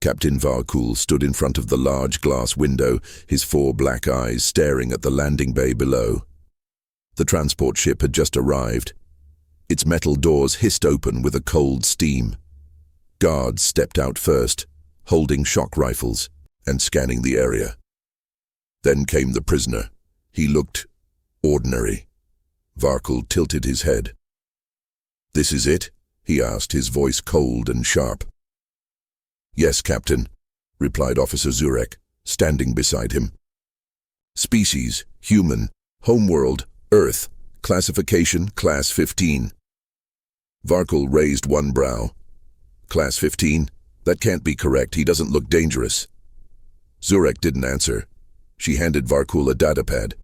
Captain Varkul stood in front of the large glass window, his 4 black eyes staring at the landing bay below. The transport ship had just arrived. Its metal doors hissed open with a cold steam. Guards stepped out first, holding shock rifles and scanning the area. Then came the prisoner. He looked ordinary. Varkul tilted his head. "This is it?" he asked, his voice cold and sharp. "Yes, Captain," replied Officer Zurek, standing beside him. "Species, human, homeworld, Earth, classification, Class 15. Varkul raised one brow. "Class 15? That can't be correct. He doesn't look dangerous." Zurek didn't answer. She handed Varkul a datapad.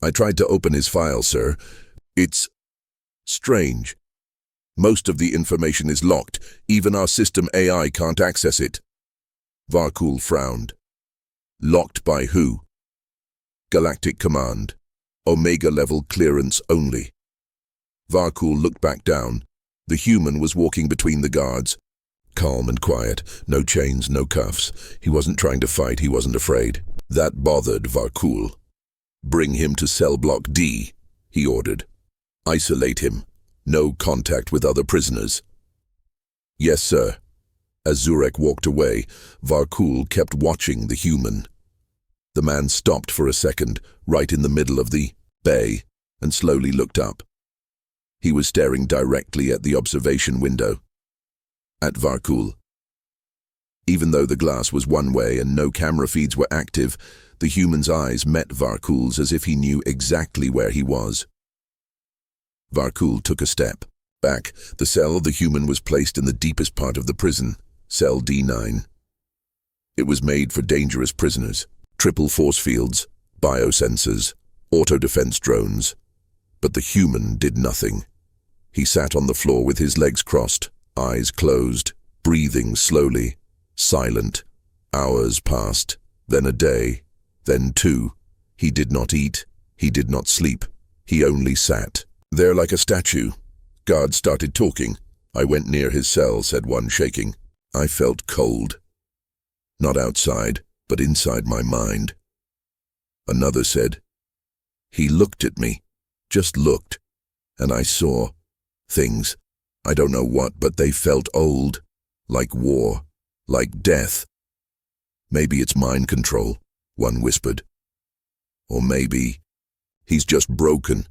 "I tried to open his file, sir. It's strange. Most of the information is locked. Even our system AI can't access it." Varkul frowned. "Locked by who?" "Galactic Command. Omega-level clearance only." Varkul looked back down. The human was walking between the guards. Calm and quiet. No chains, no cuffs. He wasn't trying to fight. He wasn't afraid. That bothered Varkul. "Bring him to cell block D," he ordered. "Isolate him. No contact with other prisoners." "Yes, sir." As Zurek walked away, Varkul kept watching the human. The man stopped for a second, right in the middle of the bay, and slowly looked up. He was staring directly at the observation window. At Varkul. Even though the glass was one way and no camera feeds were active, the human's eyes met Varkul's as if he knew exactly where he was. Varkul took a step. Back, the cell of the human was placed in the deepest part of the prison, cell D9. It was made for dangerous prisoners. Triple force fields, biosensors, auto-defense drones. But the human did nothing. He sat on the floor with his legs crossed, eyes closed, breathing slowly, silent. Hours passed, then a day, then 2. He did not eat, he did not sleep, he only sat. There like a statue. Guards started talking. "I went near his cell," said one, shaking. "I felt cold. Not outside, but inside my mind." Another said, "He looked at me, just looked, and I saw things. I don't know what, but they felt old, like war, like death." "Maybe it's mind control," one whispered. "Or maybe he's just broken."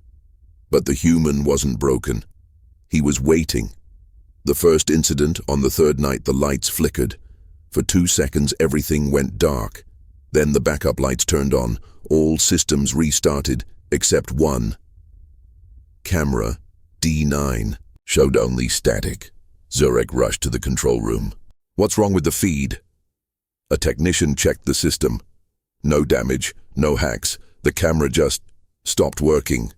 But the human wasn't broken. He was waiting. The first incident, on the 3rd night, the lights flickered. For 2 seconds, everything went dark. Then the backup lights turned on. All systems restarted, except one. Camera D9 showed only static. Zurek rushed to the control room. "What's wrong with the feed?" A technician checked the system. No damage, no hacks. The camera just stopped working.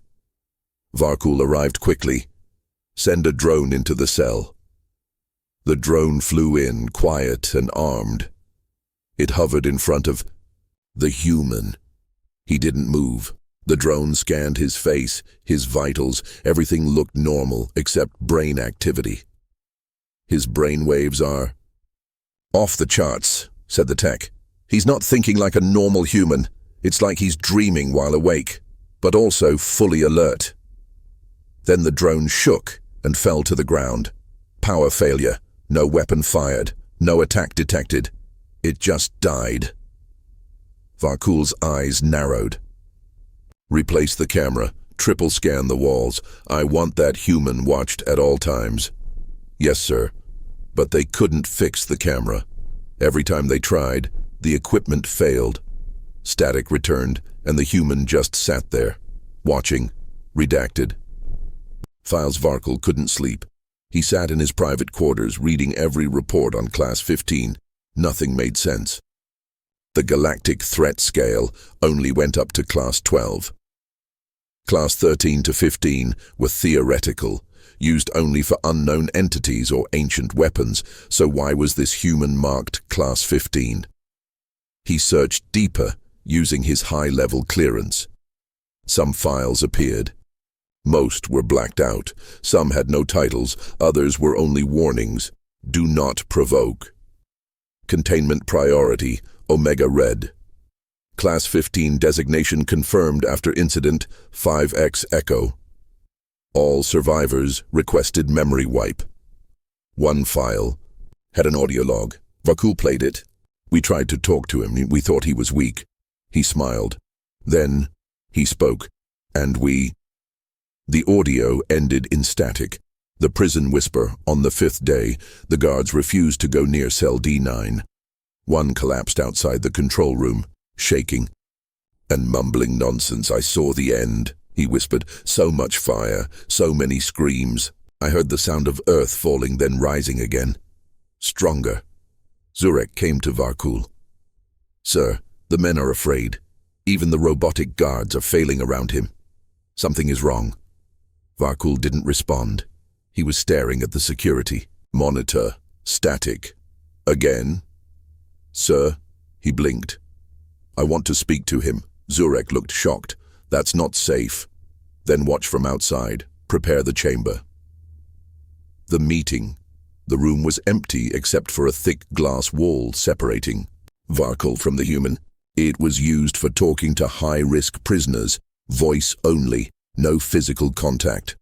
Varkul arrived quickly. "Send a drone into the cell." The drone flew in, quiet and armed. It hovered in front of the human. He didn't move. The drone scanned his face, his vitals. Everything looked normal, except brain activity. "His brain waves are off the charts," said the tech. "He's not thinking like a normal human. It's like he's dreaming while awake, but also fully alert." Then the drone shook and fell to the ground. Power failure. No weapon fired. No attack detected. It just died. Varkul's eyes narrowed. "Replace the camera. Triple scan the walls. I want that human watched at all times." "Yes, sir." But they couldn't fix the camera. Every time they tried, the equipment failed. Static returned, and the human just sat there, watching, redacted. Files Varkul couldn't sleep. He sat in his private quarters reading every report on Class 15. Nothing made sense. The Galactic threat scale only went up to Class 12. Class 13 to 15 were theoretical, used only for unknown entities or ancient weapons, so why was this human marked Class 15? He searched deeper, using his high-level clearance. Some files appeared. Most were blacked out. Some had no titles, others were only warnings. "Do not provoke." Containment priority, Omega Red. Class 15 designation confirmed after incident 5X Echo. All survivors requested memory wipe. One file had an audio log. Vakul played it. We tried to talk to him. We thought he was weak. He smiled. Then he spoke, and The audio ended in static. The prison whisper. On the 5th day, the guards refused to go near cell D9. One collapsed outside the control room, shaking and mumbling nonsense. I saw the end, he whispered. So much fire, so many screams. I heard the sound of earth falling, then rising again. Stronger. Zurek came to Vakul. Sir, the men are afraid. Even the robotic guards are failing around him. Something is wrong. Vakul didn't respond. He was staring at the security monitor, static. Again? Sir, he blinked. I want to speak to him. Zurek looked shocked. That's not safe. Then watch from outside. Prepare the chamber. The meeting. The room was empty except for a thick glass wall separating Vakul from the human. It was used for talking to high-risk prisoners, voice only, no physical contact.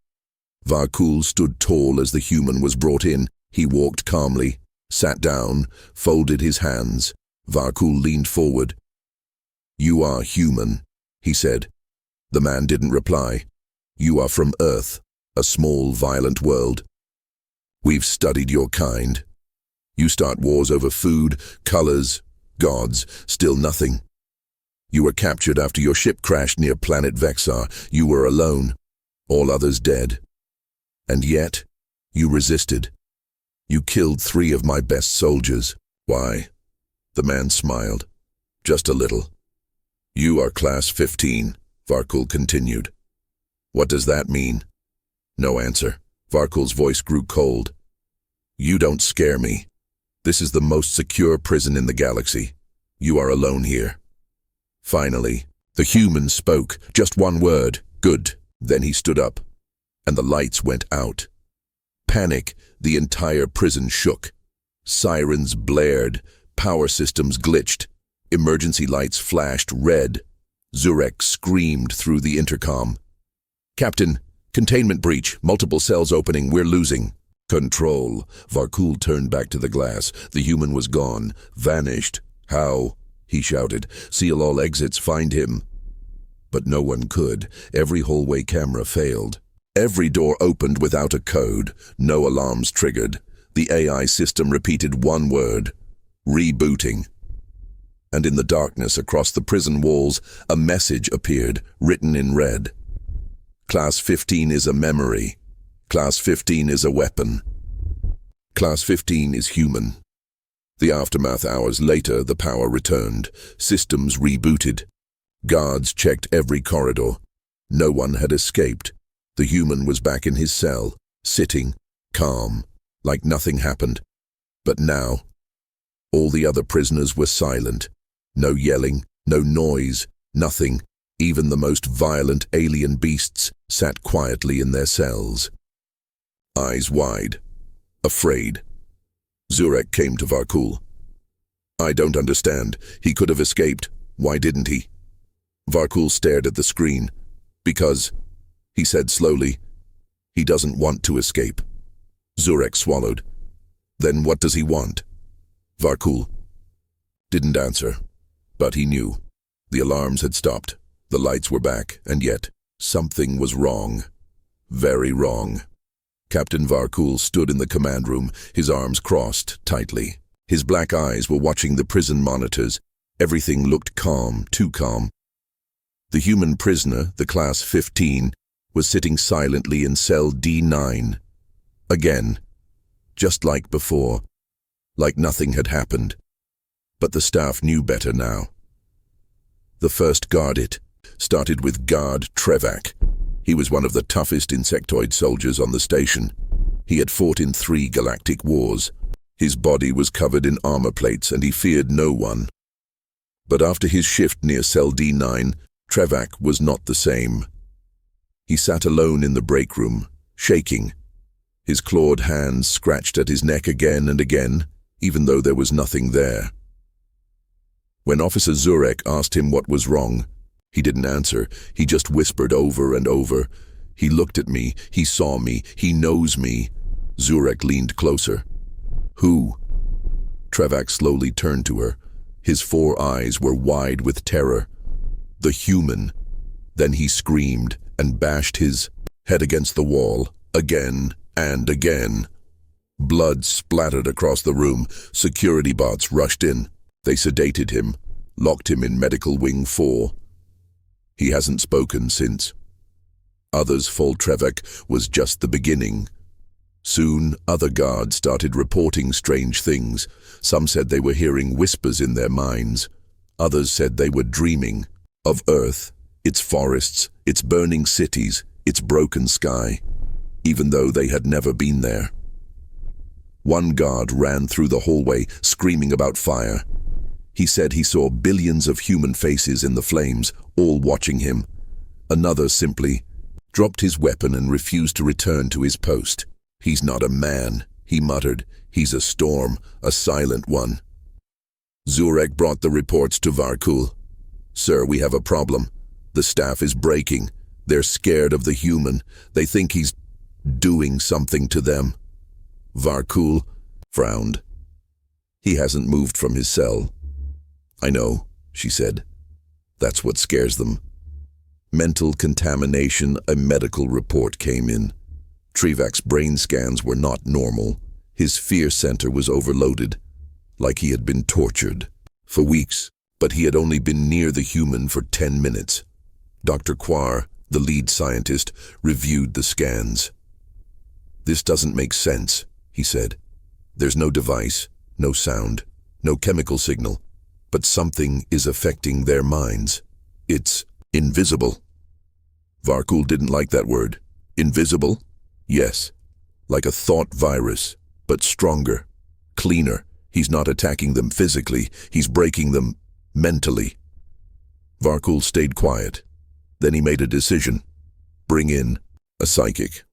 Vakul stood tall as the human was brought in. He walked calmly, sat down, folded his hands. Vakul leaned forward. You are human, he said. The man didn't reply. You are from Earth, a small, violent world. We've studied your kind. You start wars over food, colors, gods, still nothing. You were captured after your ship crashed near planet Vexar. You were alone, all others dead. And yet, you resisted. You killed 3 of my best soldiers. Why? The man smiled. Just a little. You are class 15, Vakul continued. What does that mean? No answer. Varkul's voice grew cold. You don't scare me. This is the most secure prison in the galaxy. You are alone here. Finally, the human spoke. Just one word. Good. Then he stood up, and the lights went out. Panic. The entire prison shook. Sirens blared. Power systems glitched. Emergency lights flashed red. Zurek screamed through the intercom. Captain, containment breach. Multiple cells opening. We're losing. Control. Vakul turned back to the glass. The human was gone. Vanished. How? He shouted. Seal all exits. Find him. But no one could. Every hallway camera failed. Every door opened without a code. No alarms triggered. The AI system repeated one word. Rebooting. And in the darkness across the prison walls, a message appeared, written in red. Class 15 is a memory. Class 15 is a weapon. Class 15 is human. The aftermath. Hours later, the power returned. Systems rebooted. Guards checked every corridor. No one had escaped. The human was back in his cell, sitting, calm, like nothing happened. But now, all the other prisoners were silent. No yelling, no noise, nothing. Even the most violent alien beasts sat quietly in their cells. Eyes wide, afraid. Zurek came to Vakul. I don't understand. He could have escaped. Why didn't he? Vakul stared at the screen. Because, he said slowly, he doesn't want to escape. Zurek swallowed. Then what does he want? Vakul didn't answer, but he knew. The alarms had stopped. The lights were back, and yet something was wrong. Very wrong. Captain Vakul stood in the command room, his arms crossed tightly. His black eyes were watching the prison monitors. Everything looked calm, too calm. The human prisoner, the class 15, was sitting silently in cell D9. Again, just like before, like nothing had happened. But the staff knew better now. The first guard started with Guard Trevak. He was one of the toughest insectoid soldiers on the station. He had fought in 3 galactic wars. His body was covered in armor plates and he feared no one. But after his shift near cell D9, Trevak was not the same. He sat alone in the break room, shaking. His clawed hands scratched at his neck again and again. even though there was nothing there. When Officer Zurek asked him what was wrong, he didn't answer. He just whispered over and over, "He looked at me, he saw me, he knows me." Zurek leaned closer. "Who?" Trevak slowly turned to her. His 4 eyes were wide with terror. "The human." Then he screamed and bashed his head against the wall, again and again. Blood splattered across the room. Security bots rushed in. They sedated him, locked him in Medical Wing 4. He hasn't spoken since. Others told Trevak was just the beginning. Soon, other guards started reporting strange things. Some said they were hearing whispers in their minds. Others said they were dreaming of Earth, its forests, its burning cities, its broken sky, even though they had never been there. One guard ran through the hallway, screaming about fire. He said he saw billions of human faces in the flames, all watching him. Another simply dropped his weapon and refused to return to his post. "He's not a man," he muttered. "He's a storm, a silent one." Zurek brought the reports to Varkul. "Sir, we have a problem. The staff is breaking. They're scared of the human. They think he's doing something to them." Varkul frowned. "He hasn't moved from his cell." "I know," she said. "That's what scares them." Mental contamination, a medical report came in. Trevak's brain scans were not normal. His fear center was overloaded, like he had been tortured for weeks, but he had only been near the human for 10 minutes. Dr. Quar, the lead scientist, reviewed the scans. "This doesn't make sense," he said. "There's no device, no sound, no chemical signal, but something is affecting their minds. It's invisible." Varkul didn't like that word. Invisible? Yes. Like a thought virus, but stronger, cleaner. He's not attacking them physically, he's breaking them mentally. Varkul stayed quiet. Then he made a decision. Bring in a psychic.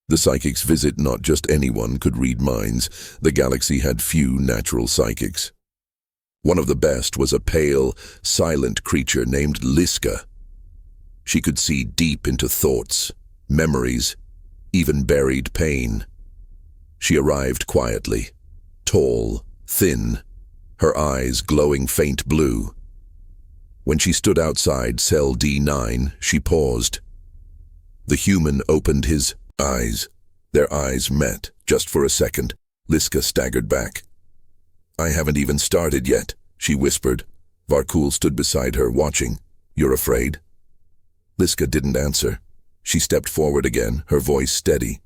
The psychic's visit, not just anyone could read minds. The galaxy had few natural psychics. One of the best was a pale, silent creature named Liska. She could see deep into thoughts, memories, even buried pain. She arrived quietly, tall, thin, her eyes glowing faint blue. When she stood outside cell D9, she paused. The human opened his eyes. Their eyes met, just for a second. Liska staggered back. "I haven't even started yet," she whispered. Varkul stood beside her, watching. "You're afraid?" Liska didn't answer. She stepped forward again, her voice steady.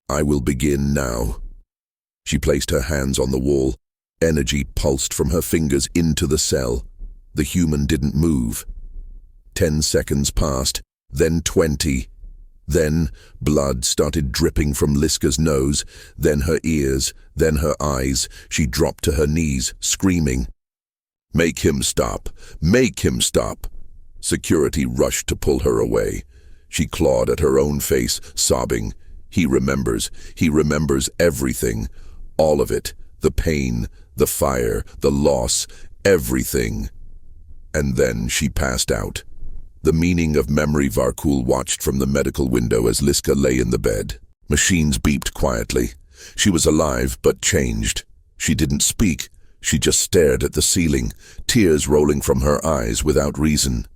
"I will begin now." She placed her hands on the wall. Energy pulsed from her fingers into the cell. The human didn't move. 10 seconds passed, then 20. Then blood started dripping from Liska's nose, then her ears, then her eyes. She dropped to her knees, screaming. "Make him stop! Make him stop!" Security rushed to pull her away. She clawed at her own face, sobbing. He remembers everything. All of it. The pain, the fire, the loss, everything. And then she passed out. The meaning of memory. Varkul watched from the medical window as Liska lay in the bed. Machines beeped quietly. She was alive, but changed. She didn't speak. She just stared at the ceiling, tears rolling from her eyes without reason.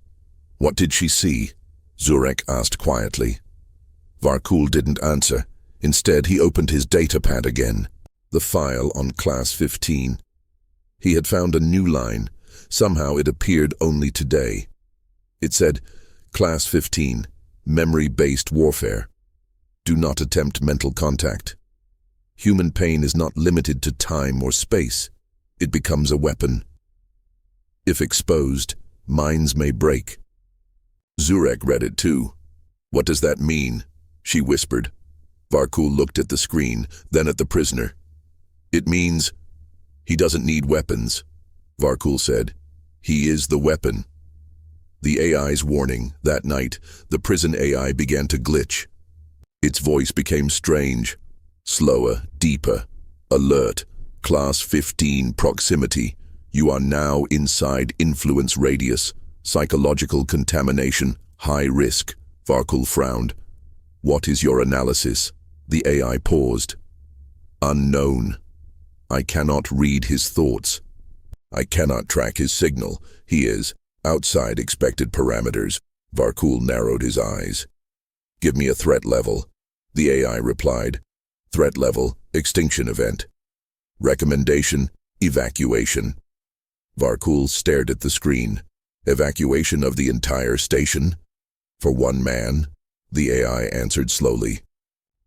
"What did she see?" Zurek asked quietly. Varkul didn't answer. Instead, he opened his datapad again. The file on Class 15. He had found a new line. Somehow it appeared only today. It said, Class 15, Memory-Based Warfare. Do not attempt mental contact. Human pain is not limited to time or space. It becomes a weapon. If exposed, minds may break. Zurek read it too. "What does that mean?" she whispered. Varkul looked at the screen, then at the prisoner. "It means he doesn't need weapons," Varkul said. "He is the weapon." The AI's warning. That night, the prison AI began to glitch. Its voice became strange, slower, deeper, alert, Class 15 proximity. You are now inside influence radius. Psychological contamination. High risk. Varkul frowned. What is your analysis? The AI paused. Unknown. I cannot read his thoughts. I cannot track his signal. He is outside expected parameters. Varkul narrowed his eyes. Give me a threat level. The AI replied. Threat level, extinction event. Recommendation, evacuation. Varkul stared at the screen. Evacuation of the entire station? For one man? The AI answered slowly.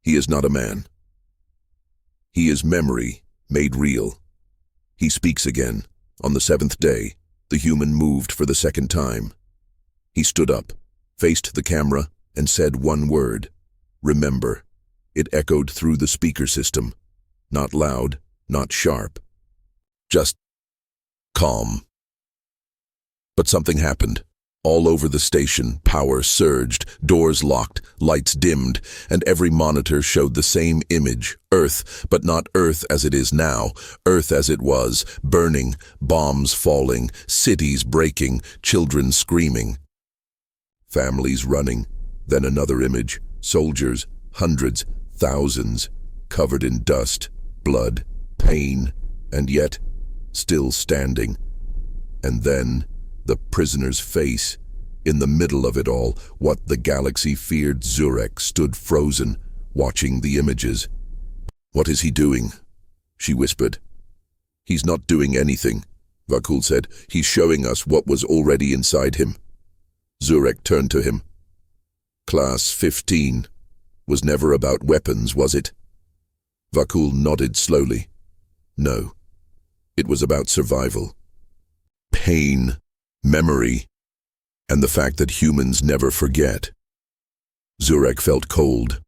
He is not a man. He is memory, made real. He speaks again. On the 7th day, the human moved for the second time. He stood up, faced the camera, and said one word. Remember. It echoed through the speaker system. Not loud, not sharp. Just calm. But something happened. All over the station, power surged, doors locked, lights dimmed, and every monitor showed the same image, Earth, but not Earth as it is now, Earth as it was, burning, bombs falling, cities breaking, children screaming. Families running, then another image, soldiers, hundreds, thousands, covered in dust, blood, pain, and yet still standing. And then the prisoner's face. In the middle of it all, what the galaxy feared, Zurek stood frozen, watching the images. What is he doing? She whispered. He's not doing anything, Varkul said. He's showing us what was already inside him. Zurek turned to him. Class 15 was never about weapons, was it? Varkul nodded slowly. No. It was about survival. Pain. Memory, and the fact that humans never forget. Zurek felt cold.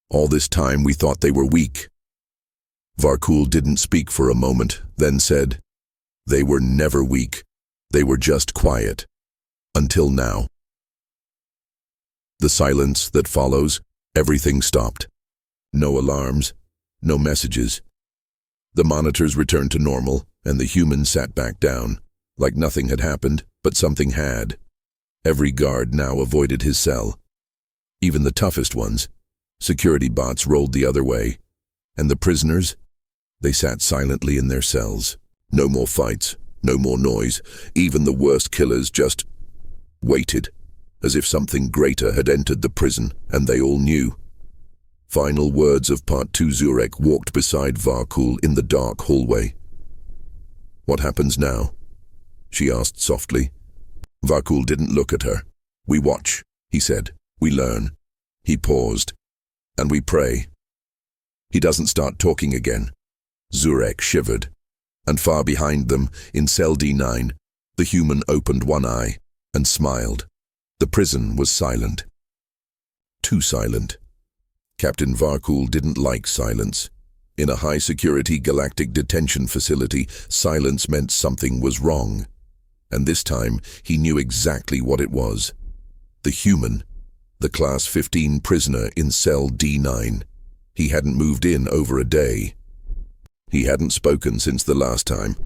All this time we thought they were weak. Varkul didn't speak for a moment, then said, They were never weak. They were just quiet. Until now. The silence that follows, everything stopped. No alarms, no messages. The monitors returned to normal, and the humans sat back down, like nothing had happened. But something had. Every guard now avoided his cell. Even the toughest ones. Security bots rolled the other way. And the prisoners? They sat silently in their cells. No more fights, no more noise. Even the worst killers just waited, as if something greater had entered the prison, and they all knew. Final words of Part 2. Zurek walked beside Varkul in the dark hallway. What happens now? She asked softly. Varkul didn't look at her. We watch, he said. We learn. He paused. And we pray. He doesn't start talking again. Zurek shivered. And far behind them, in cell D9, the human opened one eye and smiled. The prison was silent. Too silent. Captain Varkul didn't like silence. In a high-security galactic detention facility, silence meant something was wrong. And this time, he knew exactly what it was. The human, the Class 15 prisoner in cell D9. He hadn't moved in over a day. He hadn't spoken since the last time,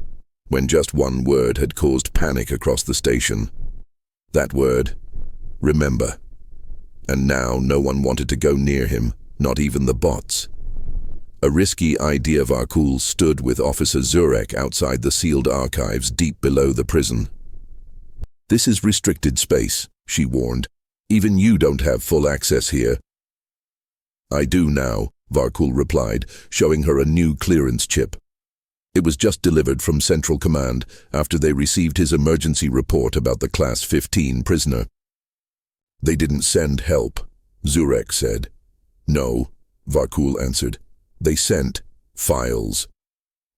when just one word had caused panic across the station. That word, remember. And now no one wanted to go near him, not even the bots. A risky idea. Varkul stood with Officer Zurek outside the sealed archives deep below the prison. This is restricted space, she warned. Even you don't have full access here. I do now, Varkul replied, showing her a new clearance chip. It was just delivered from Central Command after they received his emergency report about the Class 15 prisoner. They didn't send help, Zurek said. No, Varkul answered. They sent files.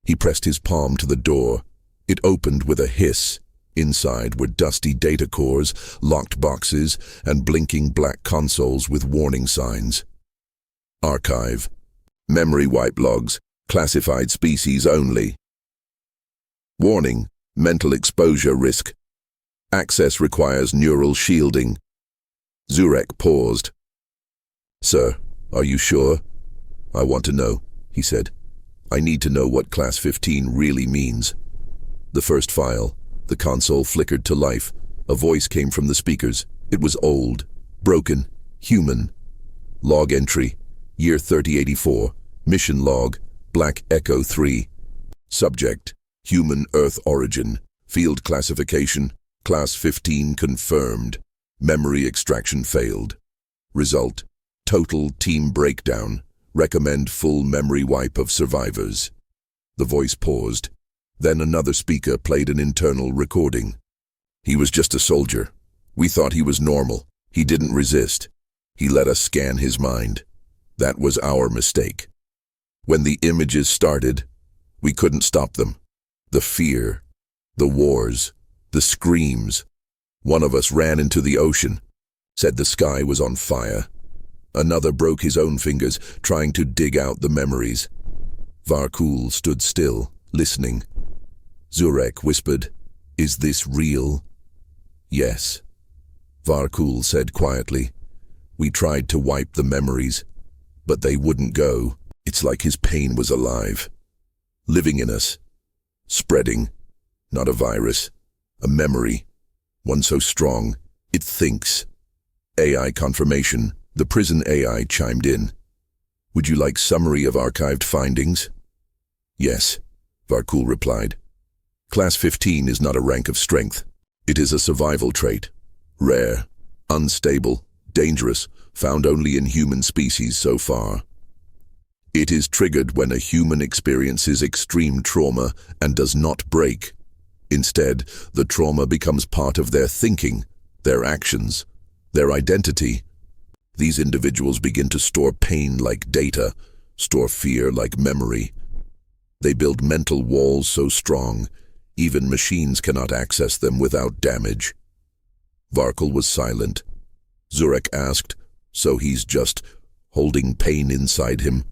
He pressed his palm to the door. It opened with a hiss. Inside were dusty data cores, locked boxes, and blinking black consoles with warning signs. Archive. Memory wipe logs. Classified species only. Warning. Mental exposure risk. Access requires neural shielding. Zurek paused. Sir, are you sure? I want to know, he said. I need to know what Class 15 really means. The first file. The console flickered to life. A voice came from the speakers. It was old, broken, human. Log entry, year 3084. Mission log, Black Echo 3. Subject, human Earth origin. Field classification, Class 15 confirmed. Memory extraction failed. Result, total team breakdown. Recommend full memory wipe of survivors. The voice paused. Then another speaker played an internal recording. He was just a soldier. We thought he was normal. He didn't resist. He let us scan his mind. That was our mistake. When the images started, we couldn't stop them. The fear, the wars, the screams. One of us ran into the ocean, said the sky was on fire. Another broke his own fingers, trying to dig out the memories. Varkul stood still, listening. Zurek whispered, "Is this real?" "Yes," Varkul said quietly. "We tried to wipe the memories, but they wouldn't go. It's like his pain was alive, living in us, spreading. Not a virus, a memory, one so strong, it thinks." AI confirmation. The prison AI chimed in. "Would you like summary of archived findings?" "Yes," Varkul replied. Class 15 is not a rank of strength. It is a survival trait. Rare, unstable, dangerous, found only in human species so far. It is triggered when a human experiences extreme trauma and does not break. Instead, the trauma becomes part of their thinking, their actions, their identity. These individuals begin to store pain like data, store fear like memory. They build mental walls so strong, even machines cannot access them without damage. Varkul was silent. Zurek asked, "So he's just holding pain inside him?"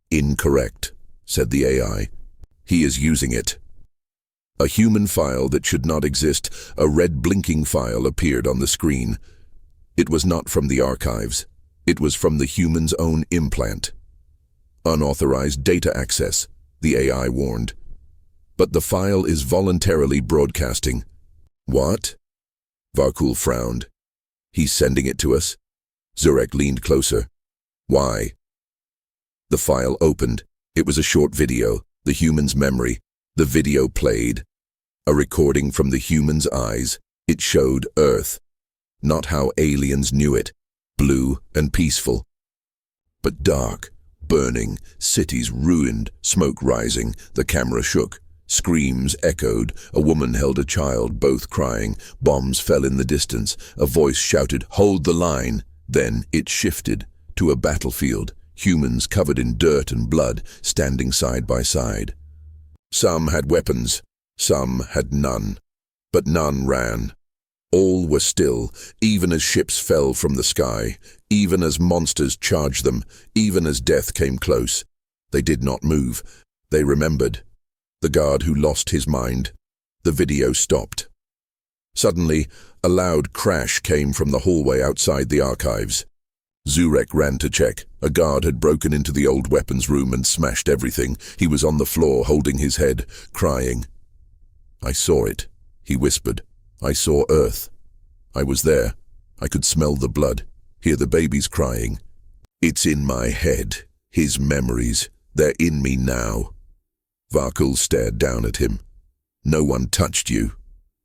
"Incorrect," said the AI. "He is using it." A human file that should not exist, a red blinking file appeared on the screen. It was not from the archives. It was from the human's own implant. "Unauthorized data access," the AI warned. "But the file is voluntarily broadcasting." "What?" Varkul frowned. "He's sending it to us?" Zurek leaned closer. "Why?" The file opened. It was a short video, the human's memory. The video played. A recording from the human's eyes. It showed Earth. Not how aliens knew it. Blue and peaceful. But dark, burning, cities ruined, smoke rising. The camera shook. Screams echoed. A woman held a child, both crying. Bombs fell in the distance. A voice shouted, "Hold the line." Then it shifted to a battlefield. Humans covered in dirt and blood, standing side by side. Some had weapons, some had none, but none ran. All were still, even as ships fell from the sky, even as monsters charged them, even as death came close. They did not move. They remembered. The guard who lost his mind. The video stopped. Suddenly, a loud crash came from the hallway outside the archives. Zurek ran to check. A guard had broken into the old weapons room and smashed everything. He was on the floor, holding his head, crying. "I saw it," he whispered. "I saw Earth. I was there. I could smell the blood, hear the babies crying. It's in my head, his memories. They're in me now." Varkul stared down at him. "No one touched you."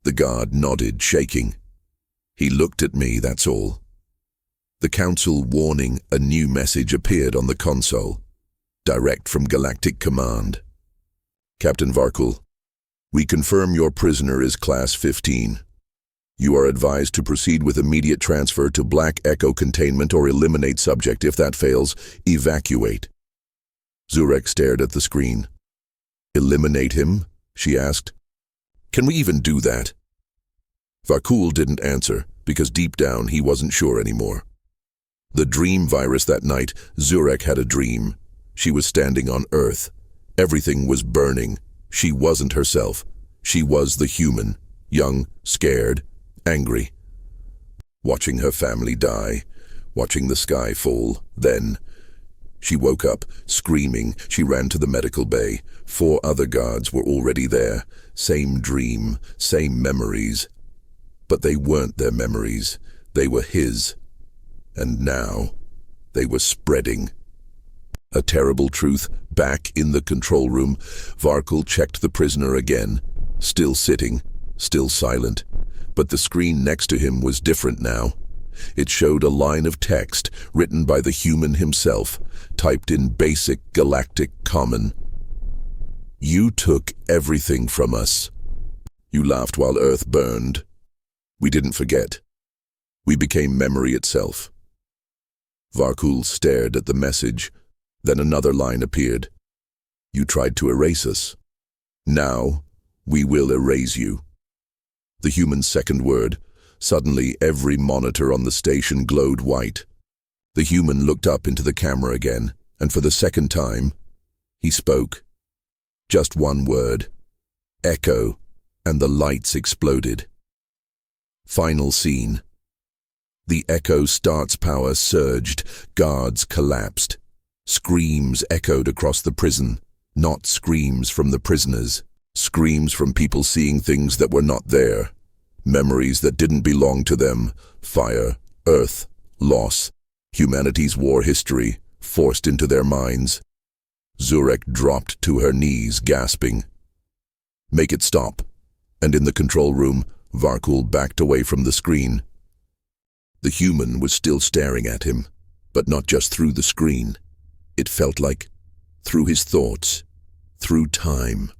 The guard nodded, shaking. "He looked at me, that's all." The council warning, a new message appeared on the console. Direct from Galactic Command. "Captain Varkul, we confirm your prisoner is Class 15. You are advised to proceed with immediate transfer to Black Echo containment or eliminate subject. If that fails, evacuate." Zurek stared at the screen. "Eliminate him?" she asked. "Can we even do that?" Varkul didn't answer, because deep down he wasn't sure anymore. The dream virus that night, Zurek had a dream. She was standing on Earth. Everything was burning. She wasn't herself. She was the human, young, scared, angry. Watching her family die, watching the sky fall, then She woke up, screaming. She ran to the medical bay. 4 other guards were already there. Same dream, same memories. But they weren't their memories. They were his. And now, they were spreading. A terrible truth. Back in the control room, Varkul checked the prisoner again. Still sitting, still silent. But the screen next to him was different now. It showed a line of text written by the human himself, typed in basic Galactic common. "You took everything from us. You laughed while Earth burned. We didn't forget. We became memory itself." Varkul stared at the message. Then another line appeared. "You tried to erase us. Now, we will erase you." The human's second word. Suddenly, every monitor on the station glowed white. The human looked up into the camera again, and for the second time, he spoke. Just one word. Echo, and the lights exploded. Final scene. The Echo Start's power surged, guards collapsed. Screams echoed across the prison, not screams from the prisoners. Screams from people seeing things that were not there. Memories that didn't belong to them. Fire, earth, loss. Humanity's war history, forced into their minds. Zurek dropped to her knees, gasping. "Make it stop." And in the control room, Varkul backed away from the screen. The human was still staring at him, but not just through the screen. It felt like through his thoughts, through time.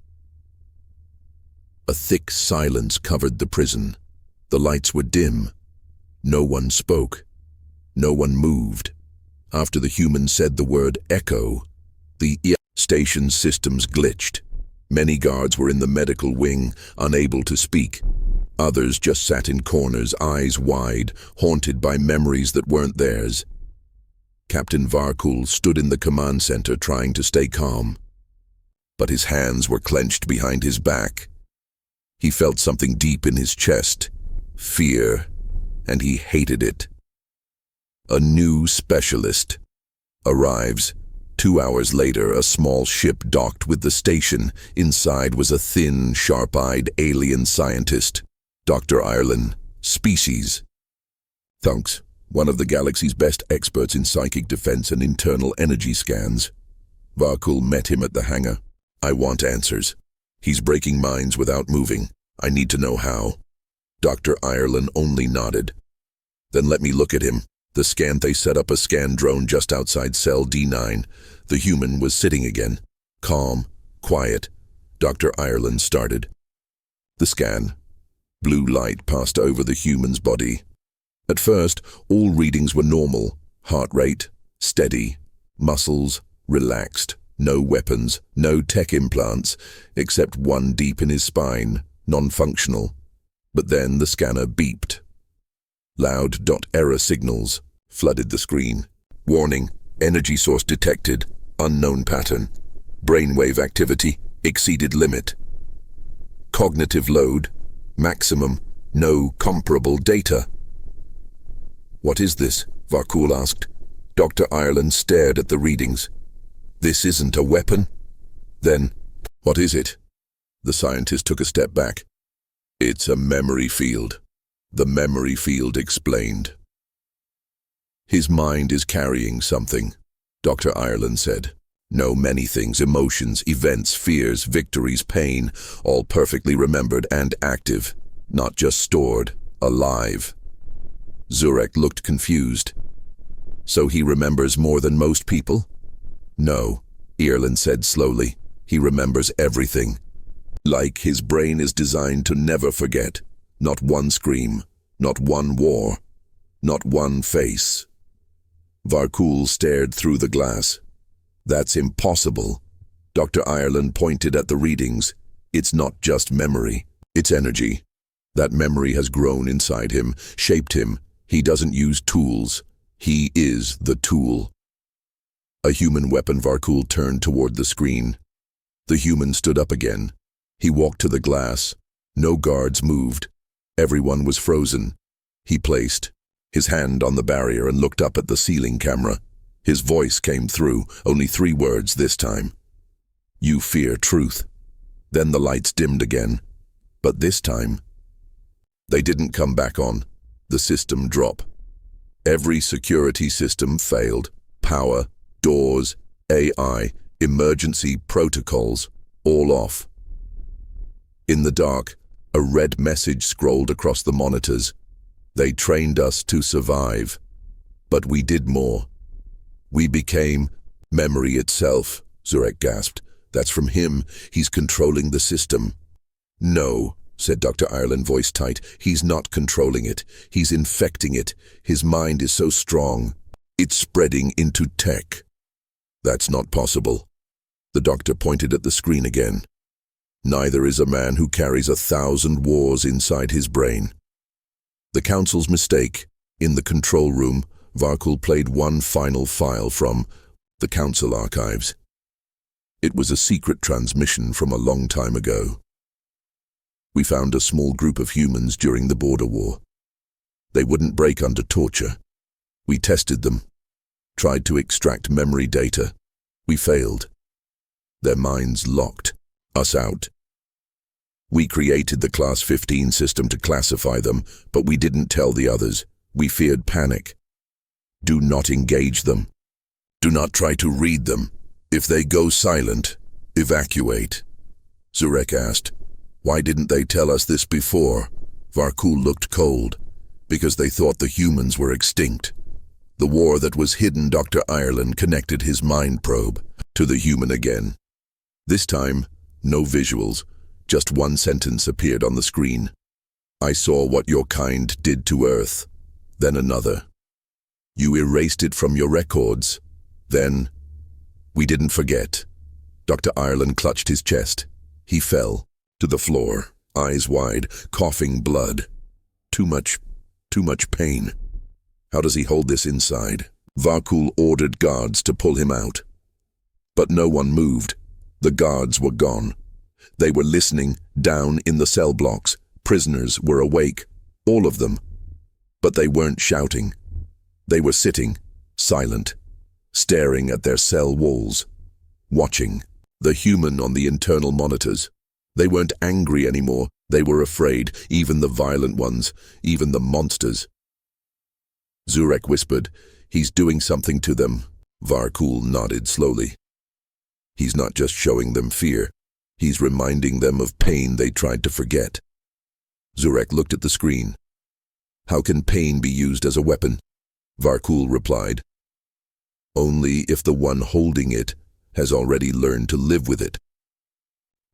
A thick silence covered the prison. The lights were dim. No one spoke. No one moved. After the human said the word echo, the station systems glitched. Many guards were in the medical wing, unable to speak. Others just sat in corners, eyes wide, haunted by memories that weren't theirs. Captain Varkul stood in the command center trying to stay calm. But his hands were clenched behind his back. He felt something deep in his chest. Fear. And he hated it. A new specialist arrives. 2 hours later, a small ship docked with the station. Inside was a thin, sharp-eyed alien scientist. Dr. Ireland. Species. Thunks. One of the galaxy's best experts in psychic defense and internal energy scans. Varkul met him at the hangar. "I want answers. He's breaking minds without moving. I need to know how." Dr. Ireland only nodded. "Then let me look at him." They set up a scan drone just outside cell D9. The human was sitting again. Calm, quiet. Dr. Ireland started. The scan. Blue light passed over the human's body. At first, all readings were normal. Heart rate, steady. Muscles, relaxed. No weapons, no tech implants, except one deep in his spine, non-functional. But then the scanner beeped. Loud .error signals flooded the screen. Warning, energy source detected, unknown pattern. Brainwave activity, exceeded limit. Cognitive load, maximum, no comparable data. "What is this?" Varkul asked. Dr. Ireland stared at the readings. "This isn't a weapon?" "Then, what is it?" The scientist took a step back. "It's a memory field." The memory field explained. "His mind is carrying something," Dr. Ireland said. "No, many things, emotions, events, fears, victories, pain, all perfectly remembered and active, not just stored, alive." Zurek looked confused. "So he remembers more than most people?" "No," Ireland said slowly. "He remembers everything. Like his brain is designed to never forget. Not one scream, not one war, not one face." Varkul stared through the glass. "That's impossible." Dr. Ireland pointed at the readings. "It's not just memory, it's energy. That memory has grown inside him, shaped him. He doesn't use tools. He is the tool." A human weapon. Varkul turned toward the screen. The human stood up again. He walked to the glass. No guards moved. Everyone was frozen. He placed his hand on the barrier and looked up at the ceiling camera. His voice came through, only 3 words this time. You fear truth. Then the lights dimmed again. But this time, they didn't come back on. The system dropped. Every security system failed. Power, doors, AI, emergency protocols, all off. In the dark, a red message scrolled across the monitors. They trained us to survive. But we did more. We became memory itself, Zurek gasped. That's from him. He's controlling the system. No, said Dr. Ireland, voice tight. He's not controlling it. He's infecting it. His mind is so strong. It's spreading into tech. That's not possible. The doctor pointed at the screen again. Neither is a man who carries 1,000 wars inside his brain. The council's mistake. In the control room, Varkul played one final file from the council archives. It was a secret transmission from a long time ago. We found a small group of humans during the border war. They wouldn't break under torture. We tested them, tried to extract memory data. We failed. Their minds locked us out. We created the Class 15 system to classify them, but we didn't tell the others. We feared panic. Do not engage them. Do not try to read them. If they go silent, evacuate. Zurek asked. Why didn't they tell us this before? Varkul looked cold. Because they thought the humans were extinct. The war that was hidden, Dr. Ireland connected his mind probe to the human again. This time, no visuals, just one sentence appeared on the screen. I saw what your kind did to Earth. Then another. You erased it from your records. Then, we didn't forget. Dr. Ireland clutched his chest. He fell to the floor, eyes wide, coughing blood. Too much pain. How does he hold this inside? Varkul ordered guards to pull him out. But no one moved. The guards were gone. They were listening down in the cell blocks. Prisoners were awake, all of them. But they weren't shouting. They were sitting, silent, staring at their cell walls, watching the human on the internal monitors. They weren't angry anymore. They were afraid, even the violent ones, even the monsters. Zurek whispered, He's doing something to them. Varkul nodded slowly. He's not just showing them fear. He's reminding them of pain they tried to forget. Zurek looked at the screen. How can pain be used as a weapon? Varkul replied. Only if the one holding it has already learned to live with it.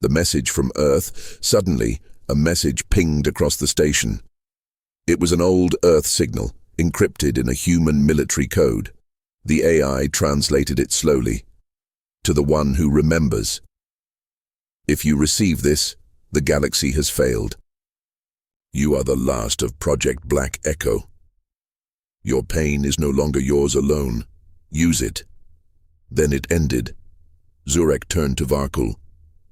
The message from Earth, suddenly, a message pinged across the station. It was an old Earth signal, encrypted in a human military code. The AI translated it slowly. To the one who remembers. If you receive this, the galaxy has failed. You are the last of Project Black Echo. Your pain is no longer yours alone. Use it. Then it ended. Zurek turned to Varkul.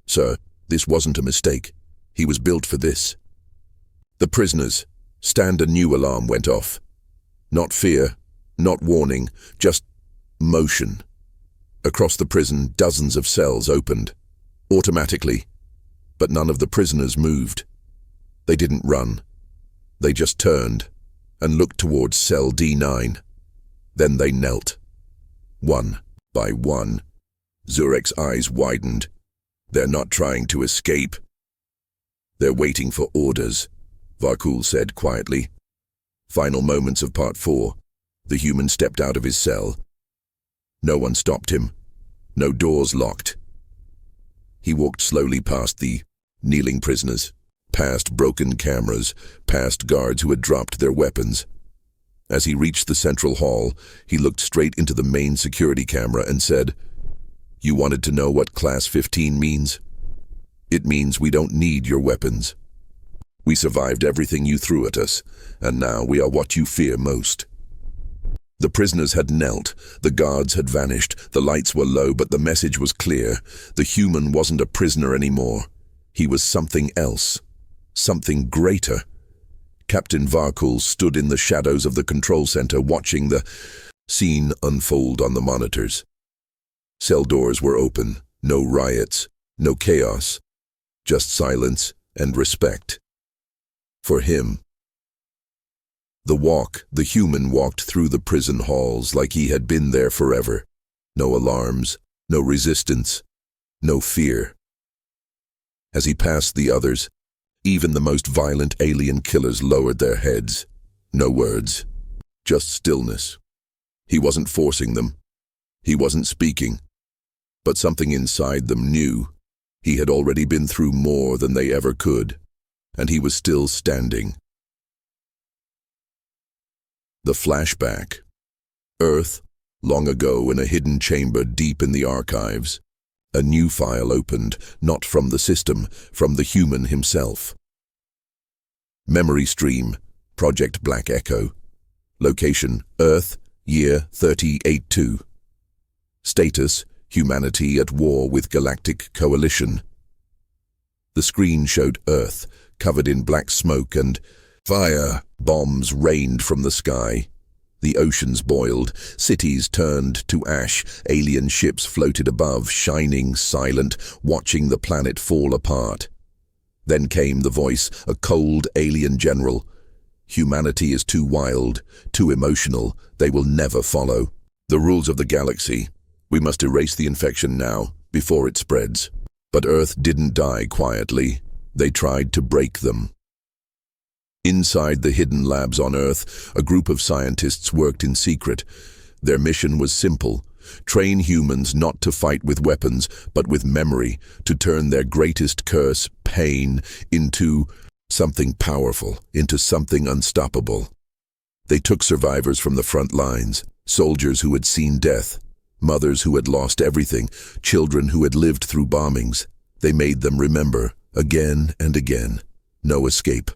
Sir, this wasn't a mistake. He was built for this. The prisoners. Stand, a new alarm went off. Not fear, not warning, just motion. Across the prison, dozens of cells opened. Automatically. But none of the prisoners moved. They didn't run. They just turned and looked towards cell D9. Then they knelt. One by one. Zurek's eyes widened. They're not trying to escape. They're waiting for orders, Varkul said quietly. Final moments of Part 4. The human stepped out of his cell. No one stopped him. No doors locked. He walked slowly past the kneeling prisoners, past broken cameras, past guards who had dropped their weapons. As he reached the central hall, he looked straight into the main security camera and said, You wanted to know what Class 15 means? It means we don't need your weapons. We survived everything you threw at us, and now we are what you fear most. The prisoners had knelt, the guards had vanished, the lights were low, but the message was clear. The human wasn't a prisoner anymore. He was something else, something greater. Captain Varkul stood in the shadows of the control center watching the Scene unfold on the monitors. Cell doors were open, no riots, no chaos, just silence and respect. For him. The human walked through the prison halls like he had been there forever. No alarms, no resistance, no fear. As he passed the others, even the most violent alien killers lowered their heads. No words, just stillness. He wasn't forcing them. He wasn't speaking. But something inside them knew. He had already been through more than they ever could, and he was still standing. The flashback. Earth, long ago in a hidden chamber deep in the archives. A new file opened, not from the system, from the human himself. Memory stream, Project Black Echo. Location, Earth, year 3082. Status, humanity at war with Galactic coalition. The screen showed Earth, covered in black smoke and fire. Bombs rained from the sky. The oceans boiled, cities turned to ash, alien ships floated above, shining, silent, watching the planet fall apart. Then came the voice, a cold alien general. Humanity is too wild, too emotional, they will never follow. The rules of the galaxy. We must erase the infection now, before it spreads. But Earth didn't die quietly. They tried to break them. Inside the hidden labs on Earth, a group of scientists worked in secret. Their mission was simple: train humans not to fight with weapons, but with memory, to turn their greatest curse, pain, into something powerful, into something unstoppable. They took survivors from the front lines, soldiers who had seen death, mothers who had lost everything, children who had lived through bombings. They made them remember, again and again. No escape.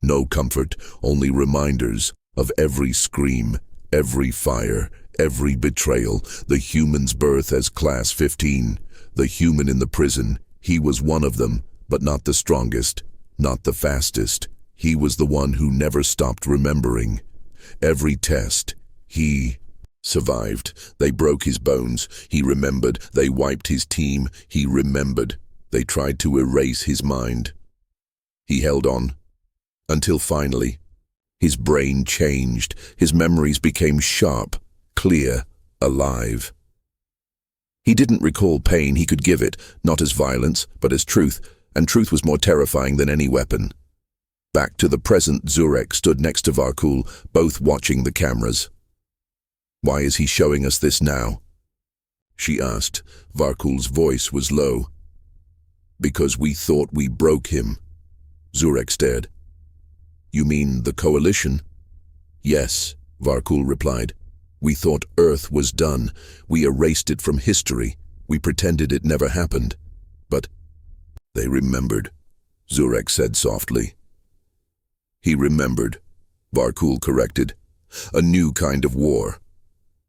No comfort, only reminders of every scream, every fire, every betrayal. The human's birth as Class 15. The human in the prison. He was one of them, but not the strongest, not the fastest. He was the one who never stopped remembering. Every test, he survived. They broke his bones. He remembered. They wiped his team. He remembered. They tried to erase his mind. He held on. Until finally, his brain changed. His memories became sharp, clear, alive. He didn't recall pain. He could give it, not as violence, but as truth, and truth was more terrifying than any weapon. Back to the present, Zurek stood next to Varkul, both watching the cameras. "Why is he showing us this now?" she asked. Varkul's voice was low. "Because we thought we broke him." Zurek stared. "You mean the coalition?" "Yes," Varkul replied. "We thought Earth was done. We erased it from history. We pretended it never happened. But they remembered," Zurek said softly. "He remembered," Varkul corrected. "A new kind of war."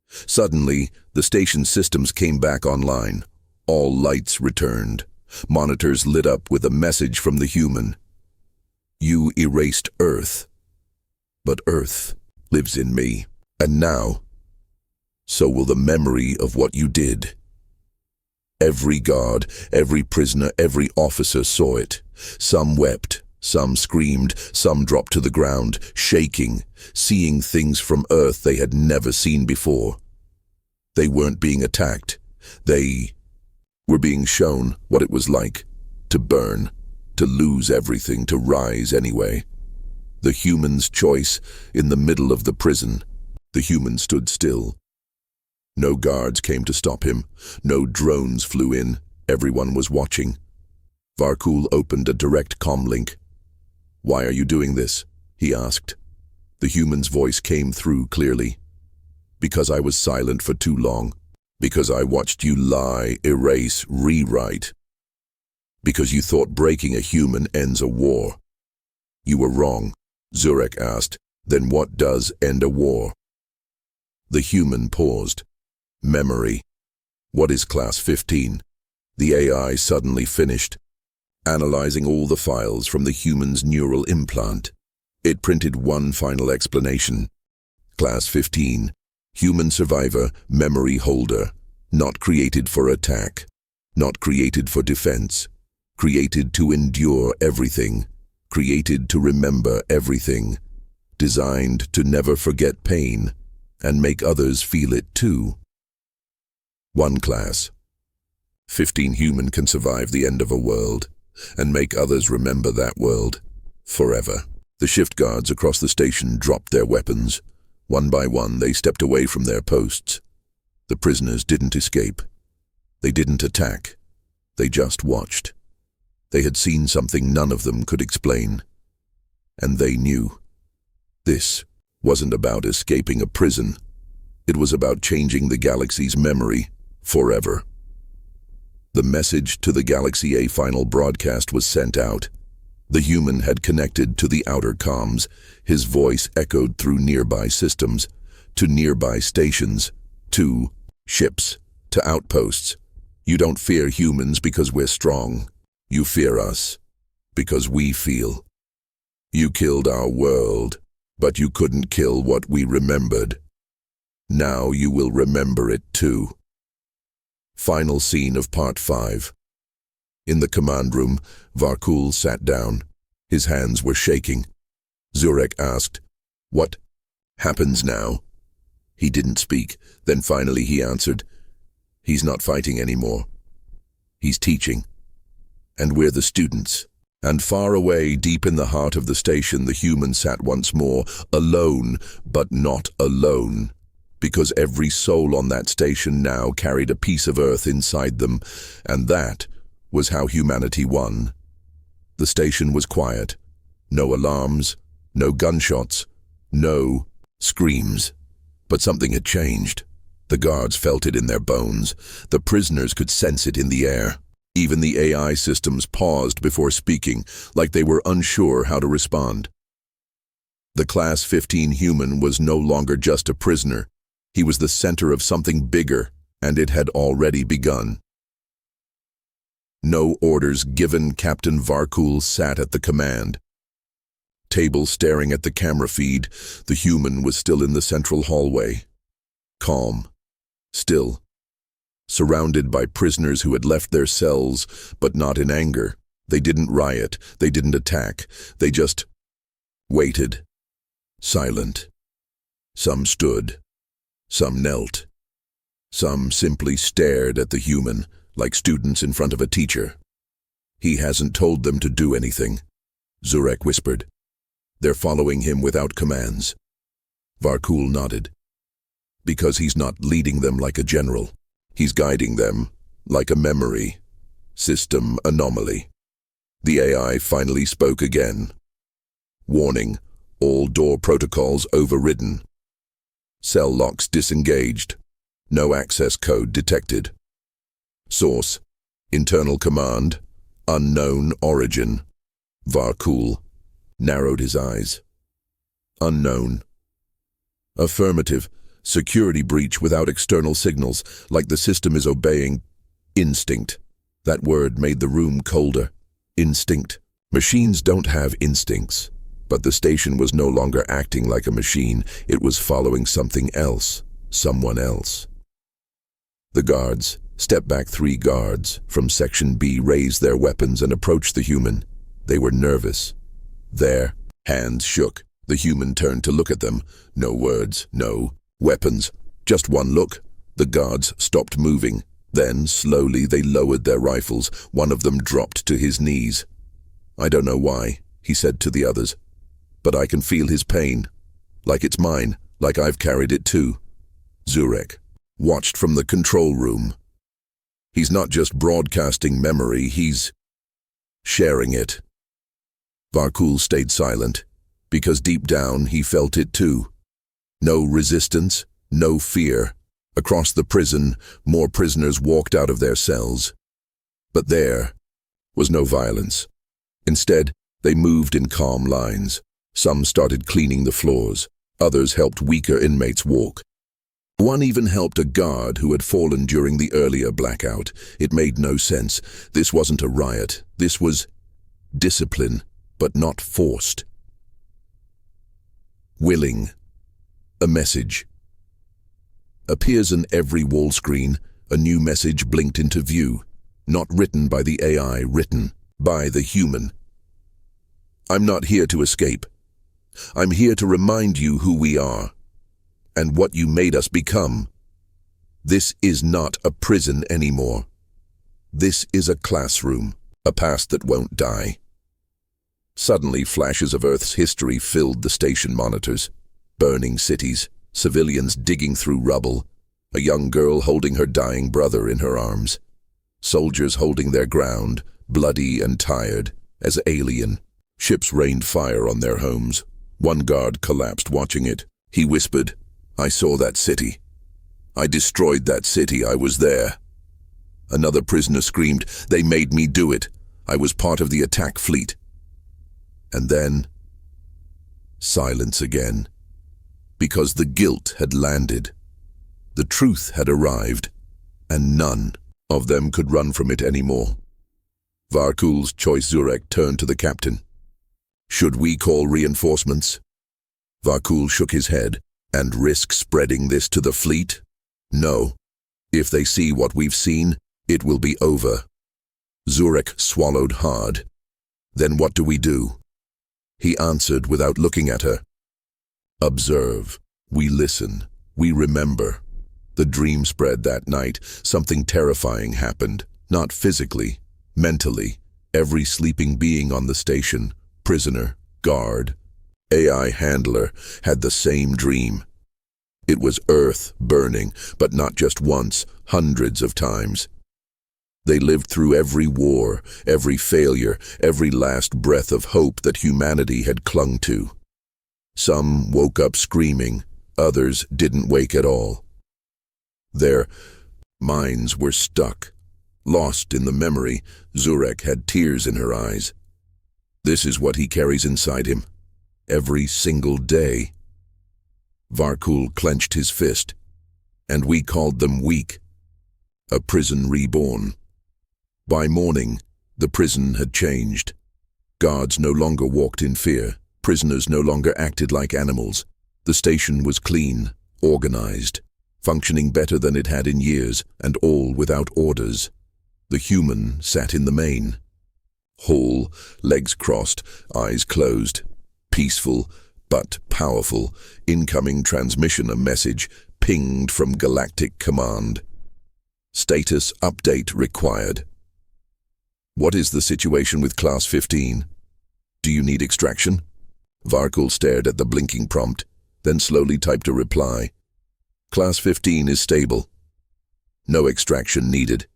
Suddenly, the station systems came back online. All lights returned. Monitors lit up with a message from the human. "You erased Earth, but Earth lives in me. And now, so will the memory of what you did." Every guard, every prisoner, every officer saw it. Some wept, some screamed, some dropped to the ground, shaking, seeing things from Earth they had never seen before. They weren't being attacked. They were being shown what it was like to burn, to lose everything, to rise anyway. The human's choice in the middle of the prison. The human stood still. No guards came to stop him. No drones flew in. Everyone was watching. Varkul opened a direct comm link. "Why are you doing this?" he asked. The human's voice came through clearly. "Because I was silent for too long. Because I watched you lie, erase, rewrite. Because you thought breaking a human ends a war." "You were wrong," Zurek asked. "Then what does end a war?" The human paused. "Memory. What is Class 15? The AI suddenly finished, analyzing all the files from the human's neural implant. It printed one final explanation. "Class 15. Human survivor, memory holder, not created for attack, not created for defense, created to endure everything, created to remember everything, designed to never forget pain and make others feel it too. One class. 15 human can survive the end of a world and make others remember that world forever. The shift guards across the station dropped their weapons. One by one, they stepped away from their posts. The prisoners didn't escape. They didn't attack. They just watched. They had seen something none of them could explain. And they knew. This wasn't about escaping a prison. It was about changing the galaxy's memory forever. The message to the Galaxy A final broadcast was sent out. The human had connected to the outer comms. His voice echoed through nearby systems, to nearby stations, to ships, to outposts. You don't fear humans because we're strong. You fear us because we feel. You killed our world, but you couldn't kill what we remembered. Now you will remember it too. Final scene of Part 5. In the command room, Varkul sat down. His hands were shaking. Zurek asked, "What happens now?" He didn't speak. Then finally he answered, "He's not fighting anymore. He's teaching. And we're the students." And far away, deep in the heart of the station, the human sat once more, alone, but not alone. Because every soul on that station now carried a piece of Earth inside them, and that was how humanity won. The station was quiet. No alarms, no gunshots, no screams. But something had changed. The guards felt it in their bones. The prisoners could sense it in the air. Even the AI systems paused before speaking, like they were unsure how to respond. The Class 15 human was no longer just a prisoner. He was the center of something bigger, and it had already begun. No orders given, Captain Varkul sat at the command table staring at the camera feed. The human was still in the central hallway. Calm. Still. Surrounded by prisoners who had left their cells, but not in anger. They didn't riot. They didn't attack. They just waited. Silent. Some stood. Some knelt. Some simply stared at the human, like students in front of a teacher. "He hasn't told them to do anything," Zurek whispered. "They're following him without commands." Varkul nodded. "Because he's not leading them like a general. He's guiding them like a memory system anomaly." The AI finally spoke again. "Warning, all door protocols overridden. Cell locks disengaged. No access code detected. Source, internal command, unknown origin." Varkul narrowed his eyes. "Unknown." "Affirmative. Security breach without external signals, like the system is obeying instinct." That word made the room colder. Instinct. Machines don't have instincts. But the station was no longer acting like a machine. It was following something else. Someone else. The guards, step back 3 guards from Section B, raised their weapons and approached the human. They were nervous. Their hands shook. The human turned to look at them. No words, no weapons. Just one look. The guards stopped moving. Then, slowly, they lowered their rifles. One of them dropped to his knees. "I don't know why," he said to the others. "But I can feel his pain. Like it's mine, like I've carried it too." Zurek watched from the control room. "He's not just broadcasting memory, he's sharing it." Varkul stayed silent, because deep down he felt it too. No resistance, no fear. Across the prison, more prisoners walked out of their cells. But there was no violence. Instead, they moved in calm lines. Some started cleaning the floors. Others helped weaker inmates walk. One even helped a guard who had fallen during the earlier blackout. It made no sense. This wasn't a riot. This was discipline, but not forced. Willing. A message. appears on every wall screen. A new message blinked into view. Not written by the AI, written by the human. I'm not here to escape. I'm here to remind you who we are and what you made us become. This is not a prison anymore. This is a classroom, a past that won't die. Suddenly, flashes of Earth's history filled the station monitors. Burning cities, civilians digging through rubble, a young girl holding her dying brother in her arms. Soldiers holding their ground, bloody and tired, as alien. Ships rained fire on their homes. One guard collapsed watching it. He whispered, "I saw that city. I destroyed that city. I was there." Another prisoner screamed, "They made me do it. I was part of the attack fleet." And then, silence again. Because the guilt had landed. The truth had arrived, and none of them could run from it anymore. Varkul's choice Zurek turned to the captain. "Should we call reinforcements?" Varkul shook his head. "And risk spreading this to the fleet? No. If they see what we've seen, it will be over." Zurek swallowed hard. "Then what do we do?" He answered without looking at her. "Observe. We listen. We remember." The dream spread that night. Something terrifying happened. Not physically, mentally. Every sleeping being on the station, prisoner, guard, AI handler, had the same dream. It was Earth burning, but not just once, hundreds of times. They lived through every war, every failure, every last breath of hope that humanity had clung to. Some woke up screaming, others didn't wake at all. Their minds were stuck, lost in the memory. Zurek had tears in her eyes. This is what he carries inside him, every single day. Varkul clenched his fist, and we called them weak. A prison reborn. By morning, the prison had changed. Guards no longer walked in fear. Prisoners no longer acted like animals. The station was clean, organized, functioning better than it had in years, and all without orders. The human sat in the main. Whole, legs crossed, eyes closed. Peaceful, but powerful. Incoming transmission, a message pinged from Galactic Command. Status update required. What is the situation with Class 15? Do you need extraction? Varkul stared at the blinking prompt, then slowly typed a reply. Class 15 is stable. No extraction needed.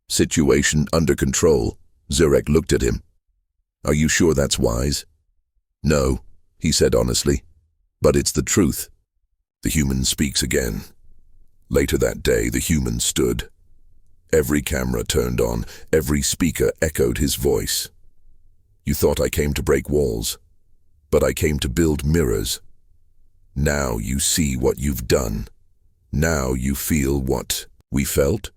Situation under control. Zurek looked at him. Are you sure that's wise? No, he said honestly, but it's the truth. The human speaks again. Later that day, the human stood. Every camera turned on, every speaker echoed his voice. You thought I came to break walls, but I came to build mirrors. Now you see what you've done. Now you feel what we felt.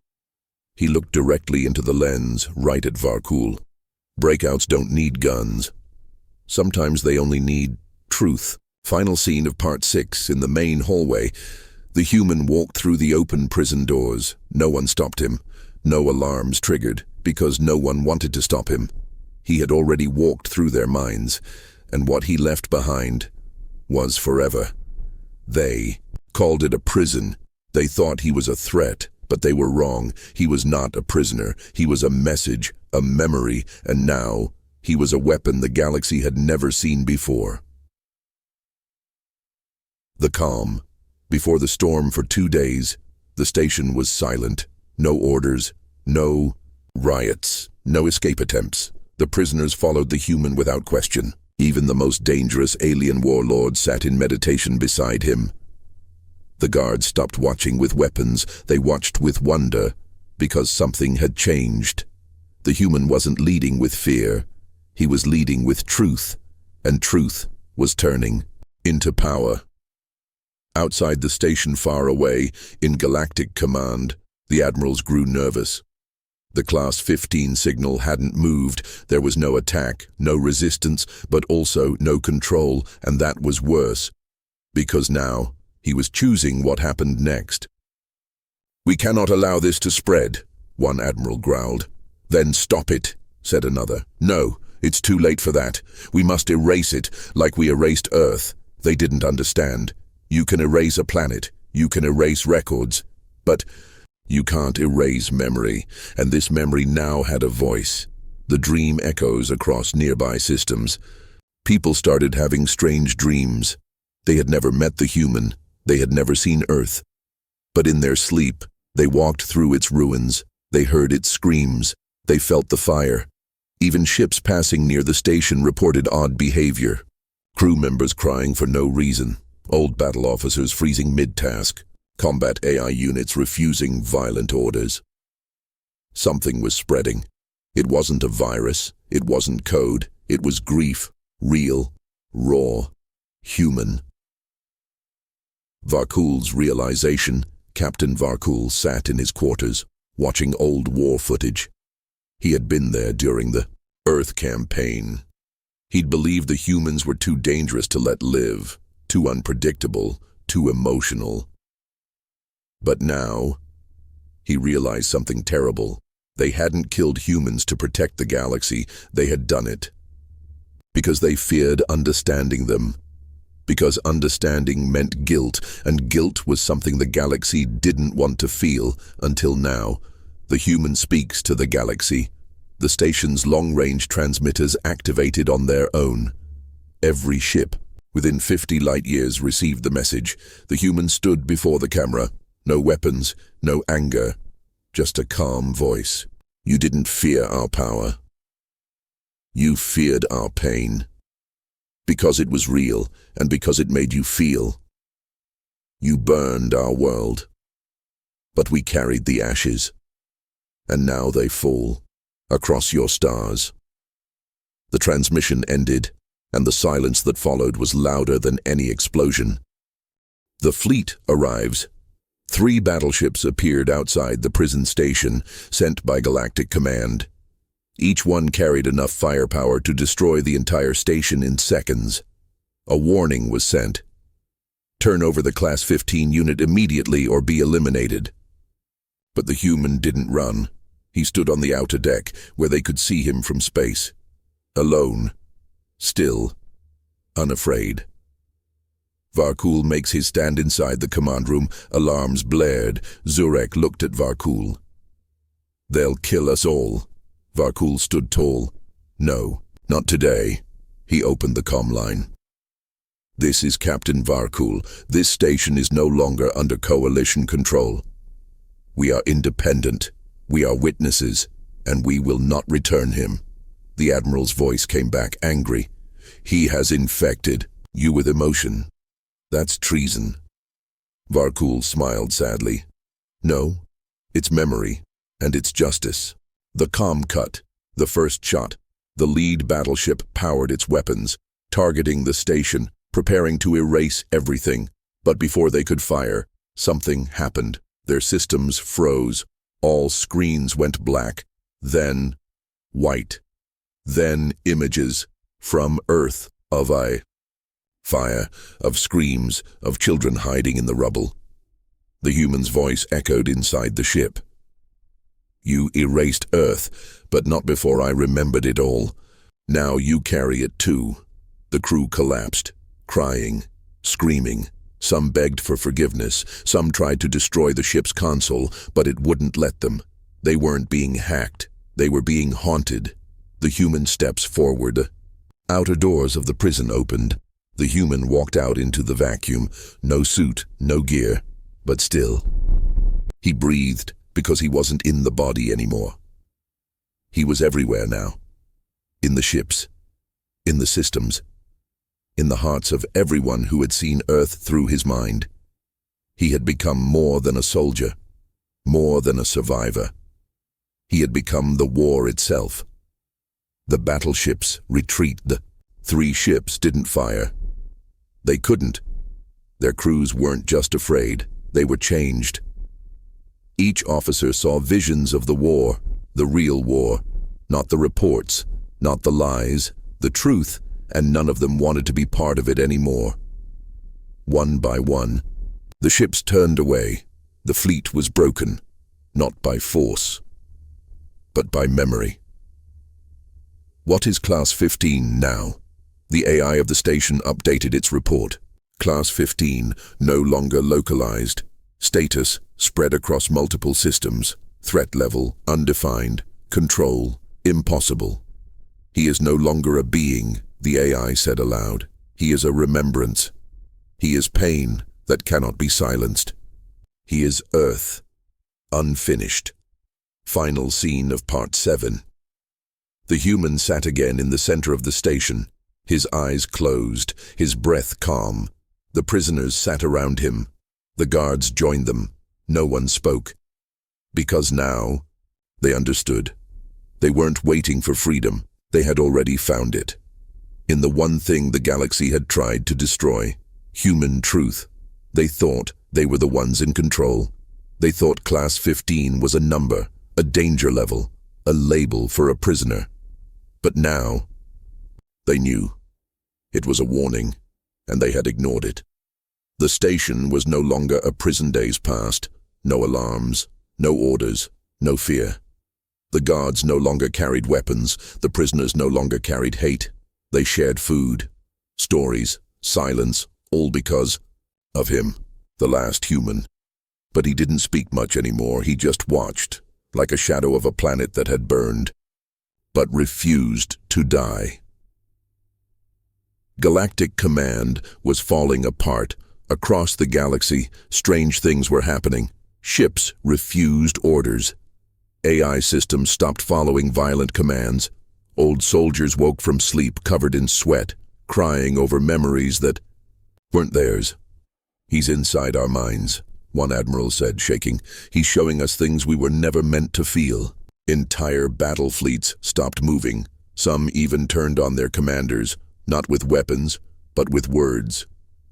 He looked directly into the lens, right at Varkul. Breakouts don't need guns. Sometimes they only need truth. Final scene of part 6, in the main hallway. The human walked through the open prison doors. No one stopped him. No alarms triggered, because no one wanted to stop him. He had already walked through their minds, and what he left behind was forever. They called it a prison. They thought he was a threat, but they were wrong. He was not a prisoner. He was a message, a memory, and now he was a weapon the galaxy had never seen before. The calm. Before the storm for 2 days, the station was silent. No orders, no riots, no escape attempts. The prisoners followed the human without question. Even the most dangerous alien warlord sat in meditation beside him. The guards stopped watching with weapons. They watched with wonder, because something had changed. The human wasn't leading with fear. He was leading with truth, and truth was turning into power. Outside the station far away, in Galactic Command, the admirals grew nervous. The Class 15 signal hadn't moved. There was no attack, no resistance, but also no control, and that was worse, because now he was choosing what happened next. "We cannot allow this to spread," one admiral growled. "Then stop it," said another. "No, it's too late for that. We must erase it, like we erased Earth." They didn't understand. You can erase a planet, you can erase records, but you can't erase memory, and this memory now had a voice. The dream echoes across nearby systems. People started having strange dreams. They had never met the human, they had never seen Earth. But in their sleep, they walked through its ruins, they heard its screams, they felt the fire. Even ships passing near the station reported odd behavior. Crew members crying for no reason, old battle officers freezing mid-task, combat AI units refusing violent orders. Something was spreading. It wasn't a virus, it wasn't code, it was grief, real, raw, human. Varkul's realization. Captain Varkul sat in his quarters, watching old war footage. He had been there during the Earth campaign. He'd believed the humans were too dangerous to let live, too unpredictable, too emotional. But now, he realized something terrible. They hadn't killed humans to protect the galaxy, they had done it because they feared understanding them. Because understanding meant guilt, and guilt was something the galaxy didn't want to feel until now. The human speaks to the galaxy. The station's long-range transmitters activated on their own. Every ship, within 50 light-years, received the message. The human stood before the camera. No weapons, no anger, just a calm voice. "You didn't fear our power. You feared our pain. Because it was real, and because it made you feel. You burned our world. But we carried the ashes. And now they fall across your stars." The transmission ended, and the silence that followed was louder than any explosion. The fleet arrives. 3 battleships appeared outside the prison station, sent by Galactic Command. Each one carried enough firepower to destroy the entire station in seconds. A warning was sent. Turn over the Class 15 unit immediately or be eliminated. But the human didn't run. He stood on the outer deck, where they could see him from space. Alone. Still. Unafraid. Varkul makes his stand inside the command room. Alarms blared. Zurek looked at Varkul. "They'll kill us all." Varkul stood tall. "No, not today." He opened the comm line. "This is Captain Varkul. This station is no longer under coalition control. We are independent. We are witnesses, and we will not return him." The Admiral's voice came back angry. "He has infected you with emotion. That's treason." Varkul smiled sadly. "No, it's memory, and it's justice." The comm cut. The first shot. The lead battleship powered its weapons, targeting the station, preparing to erase everything. But before they could fire, something happened. Their systems froze. All screens went black. Then white. Then images from Earth of fire, of screams, of children hiding in the rubble. The human's voice echoed inside the ship. "You erased Earth, but not before I remembered it all. Now you carry it too." The crew collapsed, crying, screaming. Some begged for forgiveness, some tried to destroy the ship's console, but it wouldn't let them. They weren't being hacked, they were being haunted. The human steps forward. Outer doors of the prison opened. The human walked out into the vacuum, no suit, no gear, but still. He breathed because he wasn't in the body anymore. He was everywhere now. In the ships, in the systems, in the hearts of everyone who had seen Earth through his mind. He had become more than a soldier, more than a survivor. He had become the war itself. The battleships retreat. The 3 ships didn't fire. They couldn't. Their crews weren't just afraid, they were changed. Each officer saw visions of the war, the real war, not the reports, not the lies, the truth, and none of them wanted to be part of it anymore. One by one, the ships turned away, The fleet was broken, not by force, but by memory. What is Class 15 now? The AI of the station updated its report. Class 15, no longer localized. Status, spread across multiple systems. Threat level, undefined. Control, impossible. He is no longer a being, the AI said aloud. He is a remembrance. He is pain that cannot be silenced. He is Earth, unfinished. Final scene of Part 7. The human sat again in the center of the station, his eyes closed, his breath calm. The prisoners sat around him. The guards joined them. No one spoke. Because now, they understood. They weren't waiting for freedom. They had already found it. In the one thing the galaxy had tried to destroy, human truth. They thought they were the ones in control. They thought Class 15 was a number, a danger level, a label for a prisoner. But now, they knew. It was a warning, and they had ignored it. The station was no longer a prison days past. No alarms, no orders, no fear. The guards no longer carried weapons. The prisoners no longer carried hate. They shared food, stories, silence, all because of him, the last human. But he didn't speak much anymore. He just watched, like a shadow of a planet that had burned, but refused to die. Galactic command was falling apart. Across the galaxy, strange things were happening. Ships refused orders. AI systems stopped following violent commands. Old soldiers woke from sleep covered in sweat, crying over memories that weren't theirs. He's inside our minds, one admiral said, shaking. He's showing us things we were never meant to feel. Entire battle fleets stopped moving. Some even turned on their commanders, not with weapons, but with words,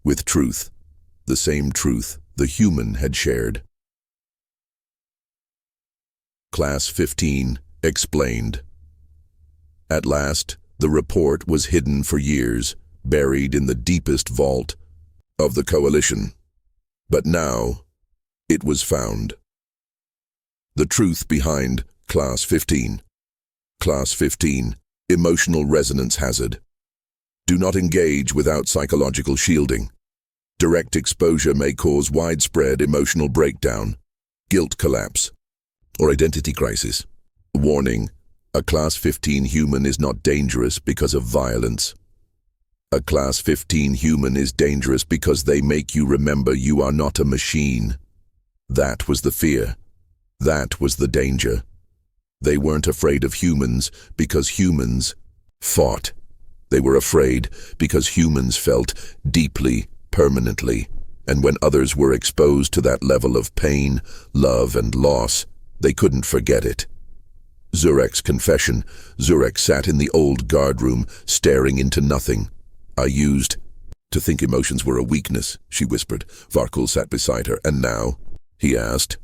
with truth. The same truth the human had shared. Class 15 explained. At last, the report was hidden for years, buried in the deepest vault of the Coalition. But now, it was found. The truth behind Class 15. Class 15, emotional resonance hazard. Do not engage without psychological shielding. Direct exposure may cause widespread emotional breakdown, guilt collapse, or identity crisis. Warning, a Class 15 human is not dangerous because of violence. A Class 15 human is dangerous because they make you remember you are not a machine. That was the fear. That was the danger. They weren't afraid of humans because humans fought. They were afraid because humans felt deeply, permanently, and when others were exposed to that level of pain, love, and loss, they couldn't forget it. Zurek's confession. Zurek sat in the old guard room, staring into nothing. I used to think emotions were a weakness, she whispered. Varkul sat beside her. And now? He asked.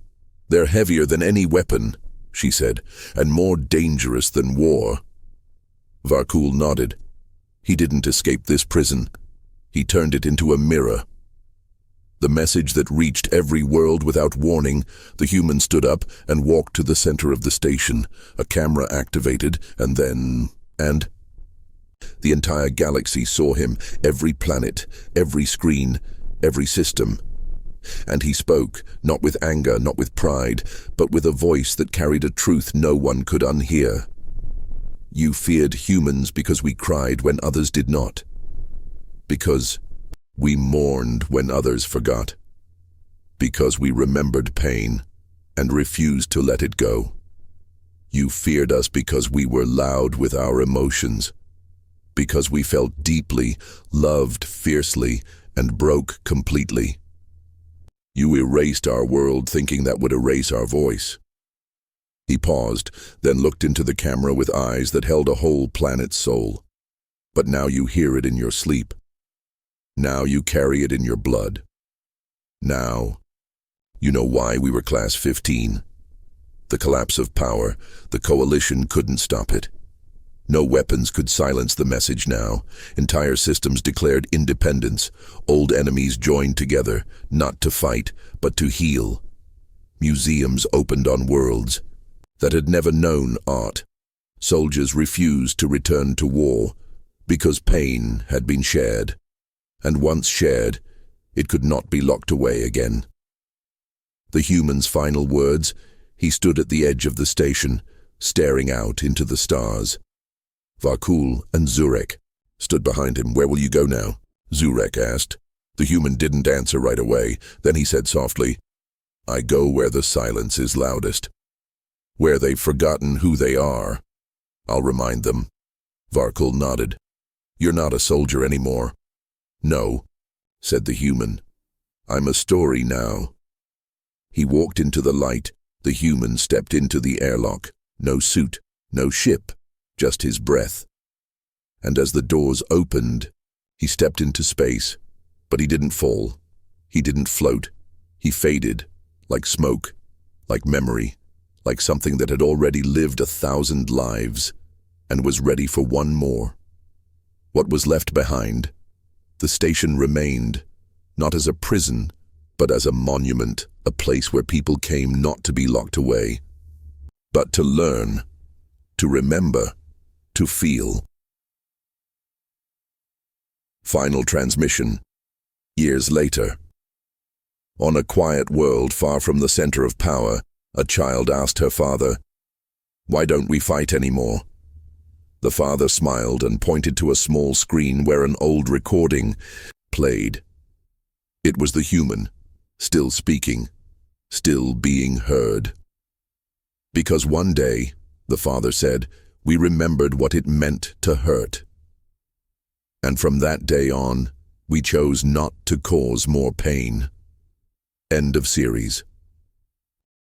They're heavier than any weapon, she said, and more dangerous than war. Varkul nodded. He didn't escape this prison. He turned it into a mirror. The message that reached every world without warning. The human stood up and walked to the center of the station. A camera activated, and the entire galaxy saw him, every planet, every screen, every system. And he spoke, not with anger, not with pride, but with a voice that carried a truth no one could unhear. You feared humans because we cried when others did not. Because we mourned when others forgot. Because we remembered pain and refused to let it go. You feared us because we were loud with our emotions. Because we felt deeply, loved fiercely, and broke completely. You erased our world thinking that would erase our voice. He paused, then looked into the camera with eyes that held a whole planet's soul. But now you hear it in your sleep. Now you carry it in your blood. Now, you know why we were Class 15. The collapse of power, the Coalition couldn't stop it. No weapons could silence the message now. Entire systems declared independence. Old enemies joined together, not to fight, but to heal. Museums opened on worlds that had never known art. Soldiers refused to return to war because pain had been shared, and once shared, it could not be locked away again. The human's final words, he stood at the edge of the station, staring out into the stars. Vakul and Zurek stood behind him. "Where will you go now?" Zurek asked. The human didn't answer right away. Then he said softly, "I go where the silence is loudest. Where they've forgotten who they are. I'll remind them." Vakul nodded. "You're not a soldier anymore." "No," said the human. "I'm a story now." He walked into the light. The human stepped into the airlock. No suit, no ship, just his breath. And as the doors opened, he stepped into space. But he didn't fall. He didn't float. He faded, like smoke, like memory, like something that had already lived 1,000 lives and was ready for one more. What was left behind? The station remained, not as a prison, but as a monument, a place where people came not to be locked away, but to learn, to remember, to feel. Final transmission. Years later. On a quiet world far from the center of power, a child asked her father, "Why don't we fight anymore?" The father smiled and pointed to a small screen where an old recording played. It was the human, still speaking, still being heard. "Because one day," the father said, "we remembered what it meant to hurt. And from that day on, we chose not to cause more pain." End of series.